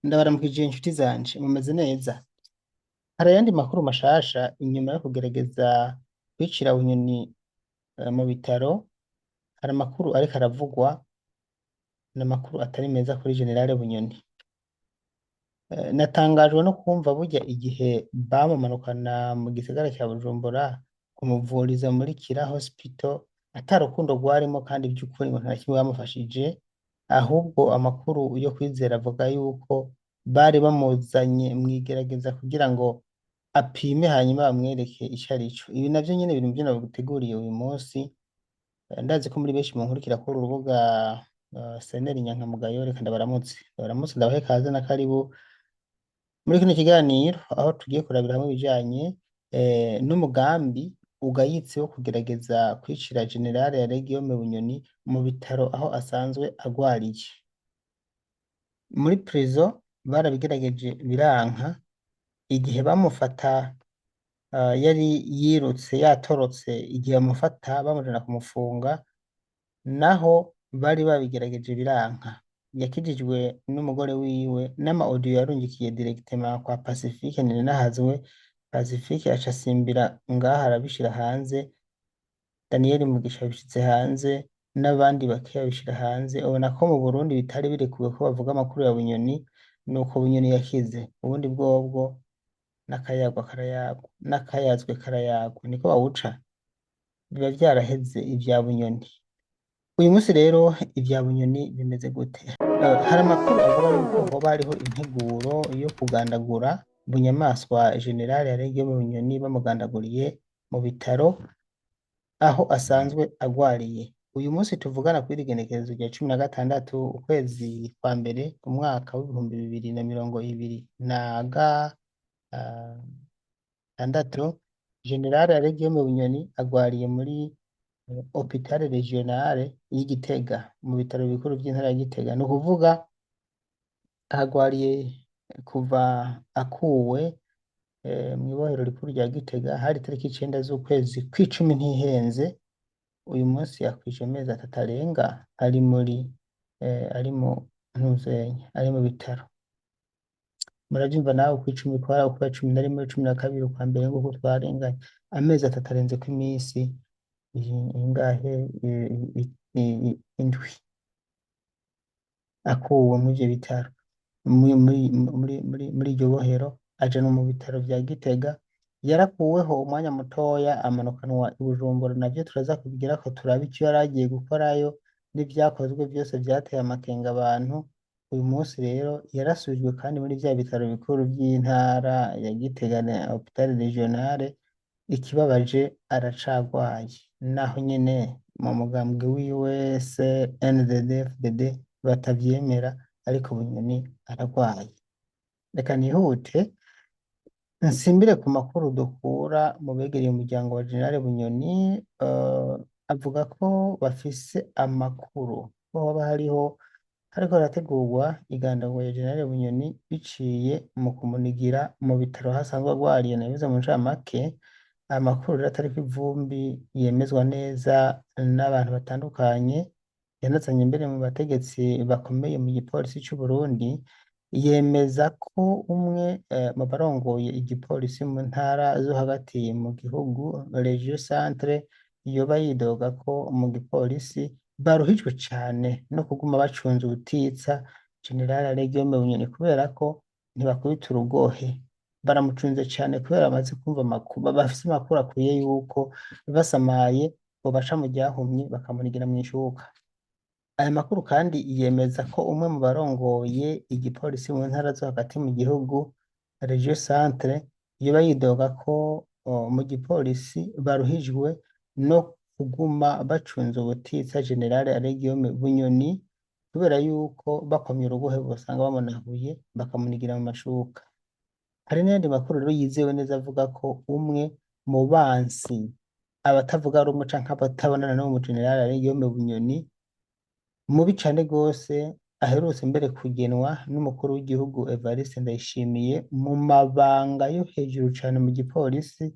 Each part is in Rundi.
Ndabaramukije inshuti zanje mumeze neza. Hari ayandi makuru mashasha inyuma yo kugerageza kwicira Bunyoni mu bitaro. Hari amakuru ariko aravugwa, n'amakuru atari meza kuri Generale Bunyoni. Natangajwe no kumva burya igihe bamumanukana mu gisagara cya Bujumbura kumuvuriza muri Kira Hospital ata rukundo rwarimo kandi by'ukuri ngo nta na kimwe bamufashije, ahubwo amakuru yo kwizera avuga yuko bari bamuzanye mw'igerageza kugira ngo apime hanyuma bamwereke ico arico. Ibi navyo nyene biri muvyo nabateguriye uyu munsi. Ndazi ko muri benshi munkurikira kuri uru rubuga Senteri Nyankamugayo, reka ndabaramutse ndabahe kaze na karibu muri kino kiganiro, aho tugiye kurabira hamwe ibijanye n'umugambi ugayitse wo kugerageza kwicira Generale Guillaume Bunyoni mu bitaro aho asanzwe agwariye. Muri prison barabigerageje biranka, igihe bamufata yari yirutse yatorotse, igihe bamufata bamujana kumufunga naho bari babigerageje biranka. Yakijijwe n'umugore wiwe n'ama audio yarungikiye directement kwa Pacifique Ninahazwe. Pacifique aca asimbira ngaha arabishira hanze, Daniel Mugisha yabishize hanze n'abandi bakeya babishira hanze. Ubona ko mu Burundi bitari birekuwe ko bavuga amakuru ya Bunyoni, nuko Bunyoni yakize. Ubundi bwobwo n'akayagwa karayagwa, n'akayazwe karayagwa, niko bawuca. Biba vyaraheze ivya Bunyoni. Uyu munsi rero ivya Bunyoni bimeze gute? Hari amakuru avuga yuko hoba hariho integuro yo kugandagura bunyamaswa Generale Guillaume Bunyoni, bamugandaguriye mu bitaro aho asanzwe agwariye. Uyu munsi tuvugana kw'iri genekerezo rya 16 ukwezi kwa mbere umwaka w'ibihumbi 2026, Generale Guillaume Bunyoni agwariye muri Hôpital Regional y'Igitega, mu bitaro bikuru vy'intara ya Gitega. Ni ukuvuga ahagwariye kuva akuwe mw'ibohero rikuru rya Gitega hari itariki 9 z'ukwezi kw'icumi ntihenze. Uyu munsi yakwije amezi 3 arenga ari mu bitaro. Muravyumva nawe kw'icumi kwara ukwa 11 12 ukwa mbere nguko twarenganye amezi 3 arenzeko imisi ingahe indwi akuwe mw'ivyo bitaro, muri iryo bohero ajanwa mu bitaro vya Gitega. Yarakuweho umwanya mutoya amanukanwa i Bujumbura, navyo turaza kubigirako turabe ico yaragiye gukorayo n'ivyakozwe vyose vyateye amakenga abantu. Uyu munsi rero yarasubijwe kandi muri vya bitaro bikuru vy'intara ya Gitega na Hôpital Regional. Ikibabaje aracagwaye, naho nyene mu mugambwe wiwe CNDD-FDD batavyemera, ariko Bunyoni aragwaye. Reka nihute nsimbire ku makuru dukura mu begereye umuryango wa Generale Bunyoni. Avuga ko bafise amakuru ko hoba hariko harategurwa igandagurwa ya Generale Bunyoni biciye mu kumunigira mu bitaro hasanzwe agwariye. Nabivuze mu ncamake. Amakuru rero atariko ivumbi, yemezwa neza n'abantu batandukanye, yanazanye imbere mu bategetsi bakomeye mu gipolisi c'u Burundi. Yemeza ko umwe mu barongoye igipolisi mu ntara zo hagati mu gihugu Region Centre yoba yidoga ko mu gipolisi baruhijwe cane no kuguma bacunze ubutitsa Generale Guillaume Bunyoni, kubera ko ntibakubita urugohe. Baramucunze cane kubera bamaze kumva bafise amakuru akwiye yuko basamaye bobaca mu ryahumye bakamunigira mw'ishuka. Aya makuru kandi yemeza ko umwe mu barongoye igipolisi mu ntara zo hagati mu gihugu Region Centre yoba yidoga ko mu gipolisi baruhijwe no kuguma bacunze ubutitsa Generale Guillaume Bunyoni, kubera yuko bakomye urugohe bosanga bamunahuye bakamunigira mu mashuka. Hari n'ayandi makuru rero yizewe neza avuga ko umwe mu bansi, abatavuga rumwe canke abatabonana n'uwo Generale Guillaume Bunyoni, mubi cane gose, aherutse mbere kugenwa n'umukuru w'igihugu Evariste Ndayishimiye mu mabanga yo hejuru cane mu gipolisi.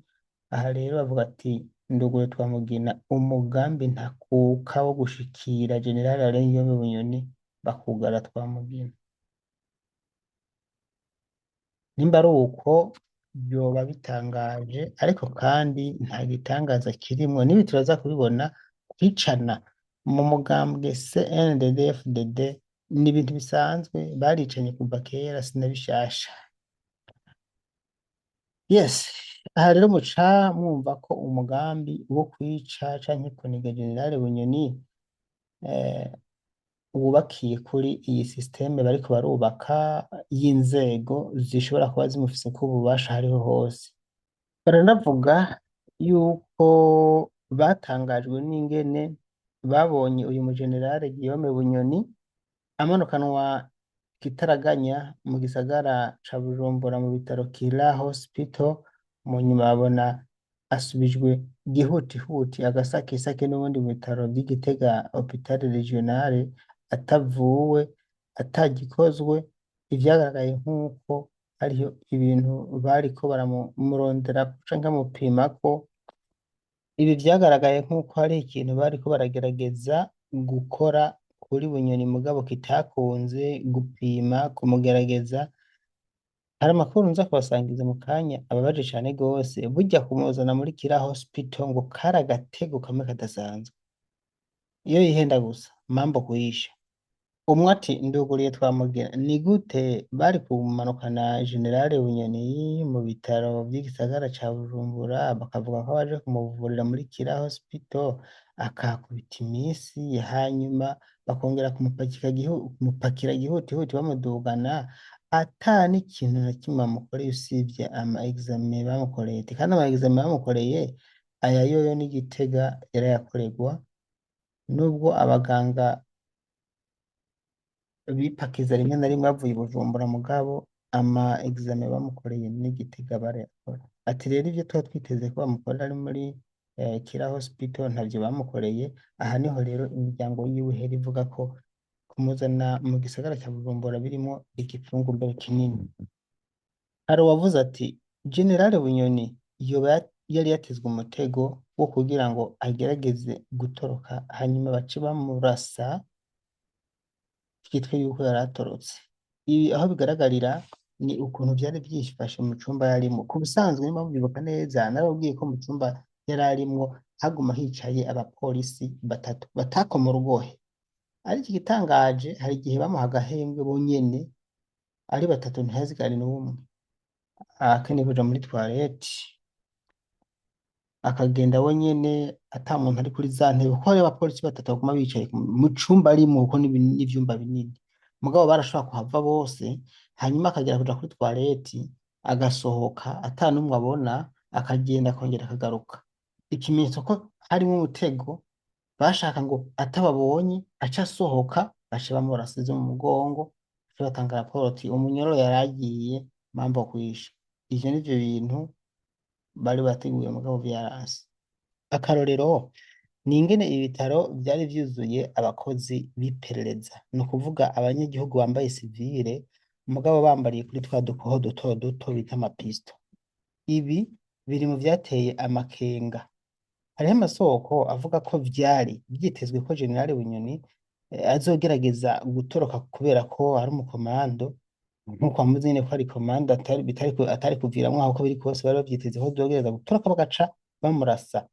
Aha rero bavuga ati nduguye twamugina umugambi ntakuka wo gushikira Generale Guillaume Bunyoni bakugara twamugina. nimba ari uko byoba bitangaje, ariko kandi nta gitangaza kirimwo, n'ibi turaza kubibona. Kwicana mu mugambwe CNDD-FDD ni ibintu bisanzwe, baricanye kuva kera, sinabishasha. Yes, aha rero muca mwumva ko umugambi wo kwica canke kuniga General Bunyoni eh, wubakiye kuri iyi systeme bariko barubaka y'inzego zishobora kuba zimufiseko ububasha hariho hose. Baranavuga yuko batangajwe n'ingene babonye uyu mujenerale Guillaume Bunyoni amanukanwa igitaraganya mu gisagara ca Bujumbura mu bitaro Kira Hospital, mu nyuma babona asubijwe gihutihuti agasakisake n'ubundi mu bitaro vy'Igitega Hopital Regionale, atavuwe atagikozwe. Ivyagaragaye nk'uko hariho ibintu bariko baramurondera canke bamupimako. Ibi vyagaragaye nk'uko hari ikintu bariko baragerageza gukora kuri Bunyoni mugabo kitakunze gupima kumugerageza. Hari amakuru nza kubasangiza mu kanya ababaje cane gose. Burya kumuzana muri Kira Hospital ngo kari agatego kamwe kadasanzwe, iyo yihenda gusa mambo kuisha. Umwe ati nduguriye Twamugira, ni gute bari kumanukana General Bunyoni mu bitaro vy'igisagara ca Bujumbura bakavuga ko baje kumuvurira muri Kira Hospital, akahakubita imisi, hanyuma bakongera kumupakira gihutihuti bamudugana ata n'ikintu na kimwe bamukoreye usibye ama examen bamukoreye. Kandi ama examen bamukoreye aya yoyo ni Gitega yarayakorerwa, nubwo abaganga bipakiza rimwe na rimwe bavuye i Bujumbura, mugabo ama examen bamukoreye ni Gitega barayakora. Ati rero ivyo tuba twiteze ko bamukorera ari muri Kira Hospital ntavyo bamukoreye. Aha niho rero imiryango yiwe ihera ivuga ko kumuzana mu gisagara ca Bujumbura birimwo igipfungu mbere kinini. Hari uwavuze ati General Bunyoni yoba yari yatezwe umutego wo kugira ngo agerageze gutoroka, hanyuma bace bamurasa vyitwe yuko yari atorotse. Ibi aho bigaragarira ni ukuntu vyari vyifashe mu cumba yarimwo. Ku bisanzwe nimba muvyibuka neza, narababwiye ko mu cumba yari arimwo haguma hicaye abapolisi batatu batakoma urugohe. Ariko igitangaje, hari igihe bamuha agahembwe bonyene ari batatu ntihazigare n'umwe, akeneye kuja muri toilette akagenda wenyene ata muntu ari kuri za ntebe, kuko hariho abapolisi batatu baguma bicaye mu cumba arimwo, kuko n'ivyumba binini. Mugabo barashobora kuhava bose, hanyuma akagera kuja kuri toilette agasohoka ata n'umwe abona, akagenda akongera akagaruka. Ikimenyetso ko harimwo umutego, bashaka ngo atababonye aca asohoka bace bamurasize mu mugongo, bace batanga raporo ati umunyororo yaragiye mambo kwisha. Ivyo nivyo bintu bari bateguye mugabo vyaranse. Akarorero ni ingene ibitaro vyari vyuzuye abakozi b'iperereza, ni ukuvuga abanyagihugu bambaye sivile mugabo bambariye kuri twa dukoho duto duto bita amapisto. Ibi biri mu vyateye amakenga. Hariho amasoko avuga ko vyari vyitezwe ko General Bunyoni azogerageza gutoroka kubera ko ari umukomando, nkuko bamuzi nyene ko ari komando atari kuviramwo aho. Uko biri kose bari bavyiteze ko azogerageza gutoroka bagaca bamurasa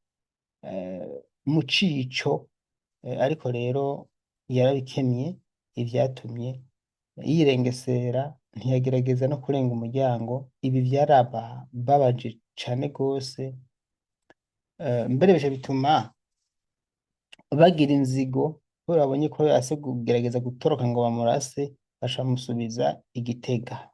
mu cico, ariko rero yarabikemye, ivyatumye yirengesera ntiyagerageza no kurenga umuryango. Ibi vyarababaje cane gose, mbere bica bituma bagira inzigo kubera babonye ko ase kugerageza gutoroka ngo bamurase, baca bamusubiza i Gitega.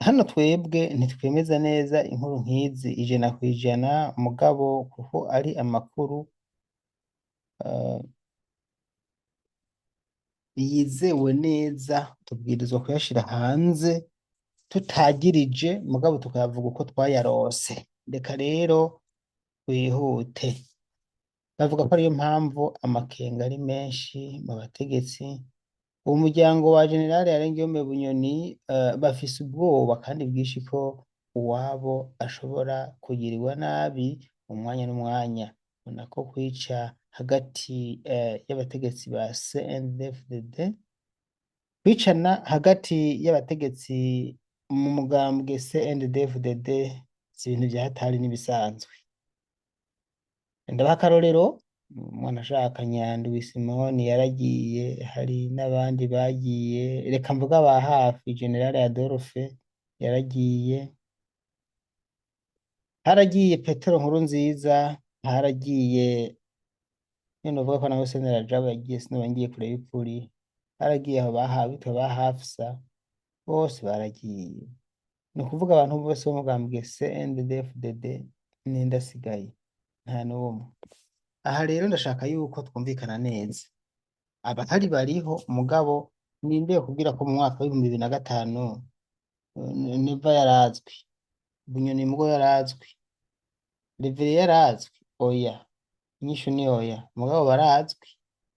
Hano twebwe ntitwemeza neza inkuru nk'izi ijana kw'ijana, mugabo kuko ari amakuru yizewe neza tubwirizwa kuyashira hanze tutagirije, mugabo tukayavuga uko twayarose. Reka rero twihute. Bavuga ko ariyo mpamvu amakenga ari menshi mu bategetsi. Umuryango wa General Guillaume Bunyoni bafise ubwoba kandi bwinshi ko uwabo ashobora kugirirwa nabi umwanya n'umwanya. Ubona ko kwica hagati y'abategetsi ba CNDD-FDD kwicana hagati y'abategetsi mu mugambwe CNDD-FDD si ibintu vya hatari n'ibisanzwe. Ndabaha akarorero, umuntu ashaka Nyandwi Simoni yaragiye, hari n'abandi bagiye, reka mvuga aba hafi, General Adolphe yaragiye, haragiye Petero Nkurunziza, haragiye nyene novuga ko nawe Senderi Rajabu yagiye, sinoba ngiye kureba ipfuri, haragiye aho bitwa ba Hafsa, bose baragiye. Ni ukuvuga abantu bose bo mu mugambwe CNDD-FDD ninde asigaye? Nta n'umwe. Aha rero ndashaka yuko twumvikana neza, abahari bariho mugabo ninde kubwira ko mu mwaka w'2005 Neva yarazwi, Bunyoni Mugabo yarazwi, Reveriye yarazwi? Oya, inyishu ni oya, mugabo barazwi,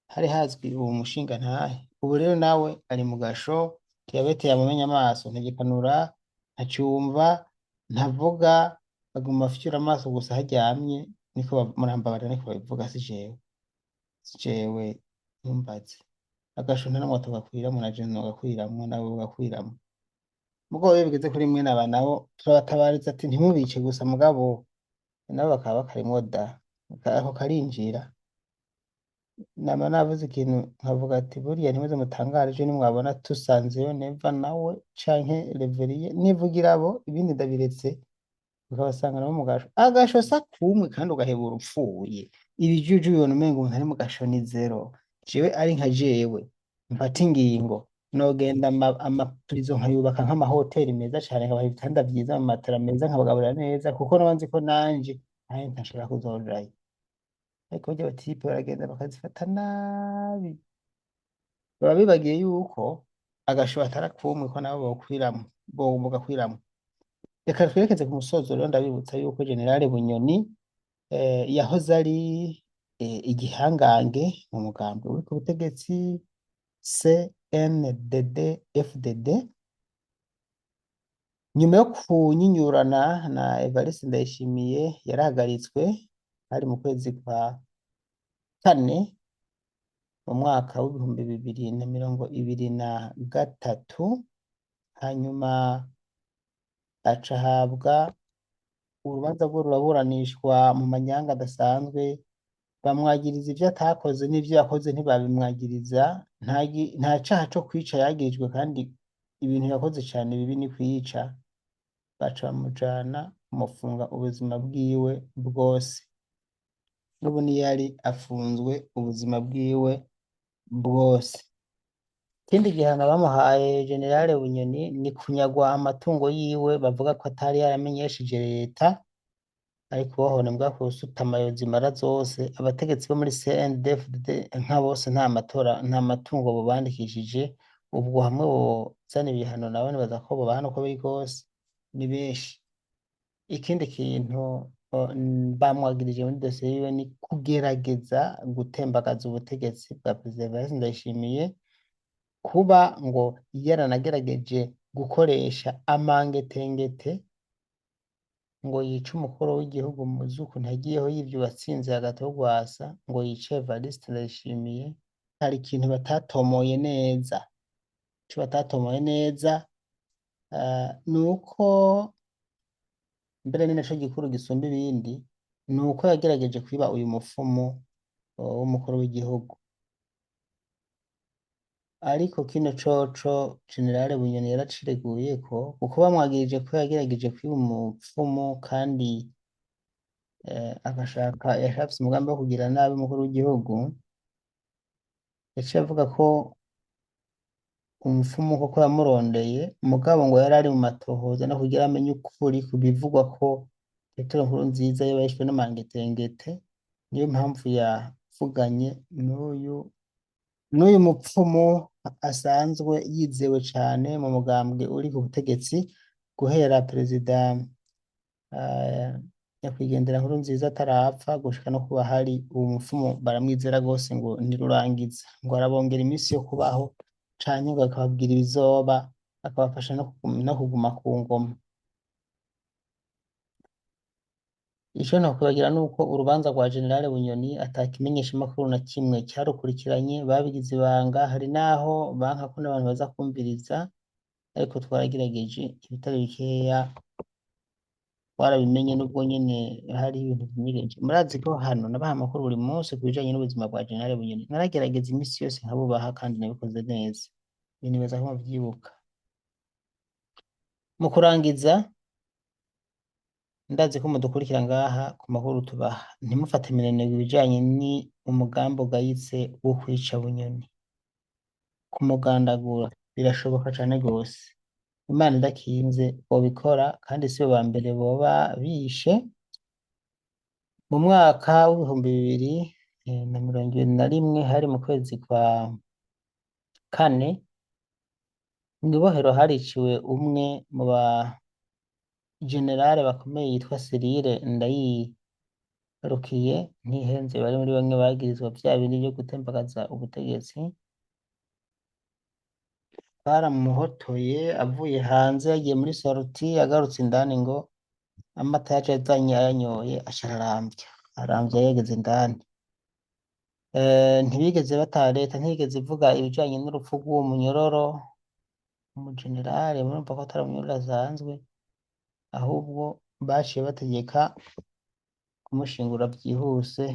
hari hazwi uwo mushinga ntahe. Ubu rero nawe ari mu gasho, Diyabete yamumenya amaso, ntagikanura, ntacyumva, ntavuga, aguma afyura amaso gusa haryamye, niko murambabarira, niko babivuga, si jewe ntumbaze. Agasho nta namwe atogakwiramwo, na je ntogakwiramwo, nawe ugakwiramwo. Mugabo iyo bigeze kuri mwe naba nabo turabatabariza ati ntimubice gusa, mugabo nabo bakaba bakarimwo da, ako karinjira. Nama navuze ikintu nkavuga ati buriya ntimuze mutangare ejo nimwabona tusanzeyo Neva nawe canke Reveriye, nivugira abo ibindi ndabiretse, ukabasanga nabo mu gasho. Agasho sa kumwe kandi ugahebura upfuye, ibijuju bibona umengo umuntu ari mu gasho ni zero. Jewe ari nka jewe mfata ingingo nogenda amapurizo nkayubaka nk'amahoteli meza cane, nkabaha ibitanda vyiza, amamatera meza, nkabagaburira neza, kuko noba nzi ko nanje ntahe ntashobora kuzojayo. Ariko burya abatipe baragenda bakazifata nabi, baba bibagiye yuko agasho atari akumwe, ko nabo bokwiramwo, bogakwiramwo. Reka twerekeze ku musozo rero, ndabibutsa yuko General Bunyoni yahoze ari igihangange mu mugambi uri ku butegetsi CNDD-FDD. Nyuma yo kunyinyurana na Evariste Ndayishimiye yarahagaritswe, hari mu kwezi kwa kane mu mwaka w'2023, hanyuma aca ahabwa urubanza rwe ruraburanishwa mu manyanga adasanzwe, bamwagiriza ivyo atakoze, n'ivyo yakoze ntibabimwagiriza. Nta caha co kwica yagirijwe, kandi ibintu yakoze cane bibi ni kwica. Baca bamujana kumufunga ubuzima bwiwe bwose, n'ubu niyari afunzwe ubuzima bwiwe bwose. Ikindi gihano bamuhaye General Bunyoni ni kunyagwa amatungo yiwe, bavuga ko atari yaramenyesheje leta, ariko bohone mbwa kusutama yozimara zose. Abategetsi bo muri CNDD-FDD nka bose nta matungo bobandikishije, ubwo hamwe bozana ibihano nabo nibaza ko bobahana uko biri kose, ni benshi. Ikindi kintu bamwagirije muri dosiye yiwe ni kugerageza gutembagaza ubutegetsi bwa Perezida Evariste Ndayishimiye, kuba ngo yaranagerageje gukoresha amangetengete ngo yice umukuru w'igihugu, muzuku ntagiyeho yivyo watsinze hagati yo Rwasa, ngo yice Evariste Ndayishimiye. Hari ikintu batatomoye neza, ico batatomoye neza nuko, mbere ni naco gikuru gisumba ibindi, nuko yagerageje kwiba uyu mufumo w'umukuru w'igihugu. Ariko kino coco General Bunyoni yaracireguyeko, kuko bamwagirije ko yagerageje kwiba umupfumu, kandi yashatse umugambi wo kugira nabi umukuru w'igihugu. Yaciye avuga ko umupfumu koko yamurondeye, mugabo ngo yari ari mu matohoza no kugira amenye ukuri ku bivugwa ko Petero Nkurunziza yoba yishwe n'amangetengete. Niyo mpamvu yavuganye n'uyu mupfumu asanzwe yizewe cane mu mugambwe uri ku butegetsi, guhera Perezida nyakwigendera Nkurunziza atarapfa gushika no kuba hari. Uwo mupfumu baramwizera gose, ngo ntirurangiza, ngo arabongera iminsi yo kubaho, canke ngo akababwira ibizoba, akabafasha no kuguma ku ngoma. Ico nokwibagira nuko urubanza rwa General Bunyoni ata kimenyeshamakuru na kimwe carukurikiranye, babigize ibanga, hari n'aho banka ko n'abantu baza kwumviriza, ariko twaragerageje ibitari bikeya twarabimenye, n'ubwo nyene hari ibintu vyinyegeje. Murazi ko hano nabaha amakuru buri munsi ku bijanye n'ubuzima bwa General Bunyoni, naragerageza imisi yose nkabubaha kandi nabikoze neza, ibintu nibaza ko muvyibuka. Mu kurangiza, ndazi ko mudukurikira ngaha ku makuru tubaha, ntimufate minenegwe ibijanye ni umugambi ugayitse wo kwica Bunyoni, kumugandagura birashoboka cane gose, Imana idakinze bobikora, kandi sibo ba mbere boba bishe. Mu mwaka w'ibihumbi bibiri na mirongo ibiri na rimwe, hari mu kwezi kwa kane, mw'ibohero hariciwe umwe mu ba generale bakomeye yitwa Cyrille Ndayirukiye, ntihenze bari muri bamwe bagirizwa vya bindi vyo gutembagaza ubutegetsi. Baramuhotoye avuye hanze yagiye muri soroti, agarutse indani ngo amata yaje azanye ayanyoye aca araramvya yageze indani. Ntibigeze bataha, leta ntiyigeze ivuga ibijanye n'urupfu rw'uwo munyororo, umujenerale murumva ko atari umunyororo asanzwe, ahubwo baciye bategeka kumushingura vyihuse,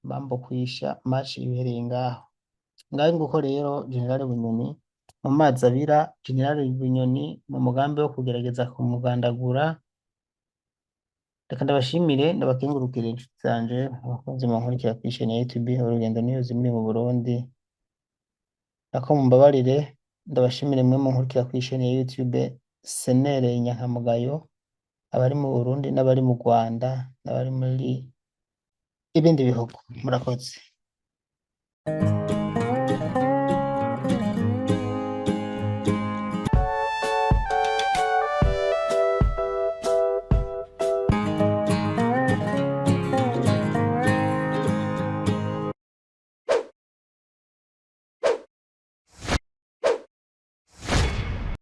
bambukwisha maci bihereye ngaho. Ngaho nguko rero General Bunyoni mu mazi abira, General Bunyoni mu mugambi wo kugerageza kumugandagura. Reka ndabashimire ndabakengurukire inshuti zanje, abakunzi munkurikira kw'isheni ya YouTube Urugendo News muri mu Burundi, nako mumbabarire ndabashimire mwe munkurikira kw'isheni ya YouTube Senere Inyankamugayo, abari mu Burundi n'abari mu Rwanda n'abari muri ibindi bihugu, murakoze.